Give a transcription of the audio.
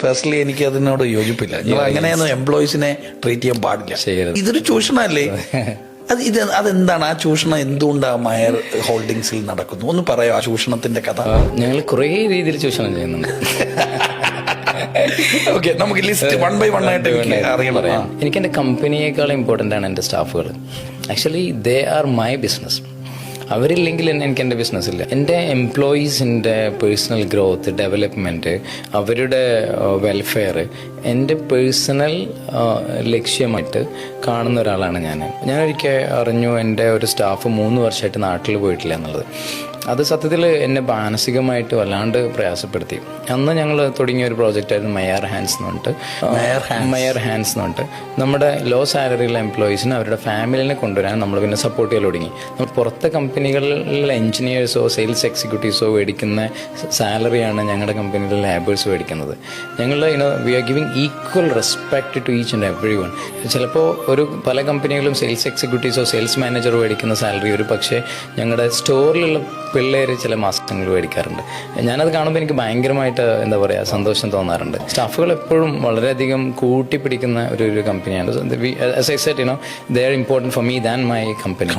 Personally എനിക്ക് അതിനോട് യോജിപ്പില്ല. നിങ്ങൾ അങ്ങനെയൊന്നും എംപ്ലോയീസിനെ ട്രീറ്റ് ചെയ്യാൻ പാടില്ല. ഇതൊരു ചൂഷണല്ലേ? അതെന്താണ് ആ ചൂഷണം? എന്തുകൊണ്ടാണ് മയർ ഹോൾഡിങ്സിൽ നടക്കുന്നു? ഒന്ന് പറയോ ആ ചൂഷണത്തിന്റെ കഥ? ഞങ്ങൾ കുറേ രീതിയിൽ ചൂഷണം ചെയ്യുന്നുണ്ട്. ഓക്കെ, നമുക്ക് ലിസ്റ്റ് വൺ ബൈ വൺ ആയിട്ട് അറിയാം. എനിക്ക് എൻ്റെ കമ്പനിയേക്കാൾ ഇമ്പോർട്ടൻ്റ് ആണ് എൻ്റെ സ്റ്റാഫുകൾ. Actually they are my business. അവരില്ലെങ്കിൽ എനിക്ക് എൻ്റെ ബിസിനസ് ഇല്ല. എൻ്റെ എംപ്ലോയീസിൻ്റെ പേഴ്സണൽ ഗ്രോത്ത്, ഡെവലപ്മെൻറ്റ്, അവരുടെ വെൽഫെയർ എൻ്റെ പേഴ്സണൽ ലക്ഷ്യമായിട്ട് കാണുന്ന ഒരാളാണ് ഞാനൊരിക്കൽ അറിഞ്ഞു എൻ്റെ ഒരു സ്റ്റാഫ് 3 വർഷമായിട്ട് നാട്ടിൽ പോയിട്ടില്ല എന്നുള്ളത്. അത് സത്യത്തിൽ എന്നെ മാനസികമായിട്ട് വല്ലാണ്ട് പ്രയാസപ്പെടുത്തി. അന്ന് ഞങ്ങൾ തുടങ്ങിയ ഒരു പ്രോജക്റ്റായിരുന്നു മയർ ഹാൻഡ്സ് എന്ന് പറഞ്ഞിട്ട് നമ്മുടെ ലോ സാലറിയുള്ള എംപ്ലോയീസിന് അവരുടെ ഫാമിലിനെ കൊണ്ടുവരാൻ നമ്മൾ പിന്നെ സപ്പോർട്ട് ചെയ്യാൻ തുടങ്ങി. നമ്മൾ പുറത്തെ കമ്പനികളിലെ എഞ്ചിനീയേഴ്സോ സെയിൽസ് എക്സിക്യൂട്ടീവ്സോ മേടിക്കുന്ന സാലറിയാണ് ഞങ്ങളുടെ കമ്പനിയിലെ ലേബേഴ്സ് മേടിക്കുന്നത്. ഞങ്ങൾ we are giving equal respect to each and every one. ചിലപ്പോൾ പല കമ്പനികളും സെയിൽസ് എക്സിക്യൂട്ടീവ്സോ സെയിൽസ് മാനേജറോ മേടിക്കുന്ന സാലറി ഒരു പക്ഷേ ഞങ്ങളുടെ സ്റ്റോറിലുള്ള പിള്ളേർ ചില മാസങ്ങൾ മേടിക്കാറുണ്ട്. ഞാനത് കാണുമ്പോൾ എനിക്ക് ഭയങ്കരമായിട്ട് എന്താ പറയുക സന്തോഷം തോന്നാറുണ്ട്. സ്റ്റാഫുകൾ എപ്പോഴും വളരെയധികം കൂട്ടിപ്പിടിക്കുന്ന ഒരു കമ്പനിയാണ്. As I said, they are important for me than my company.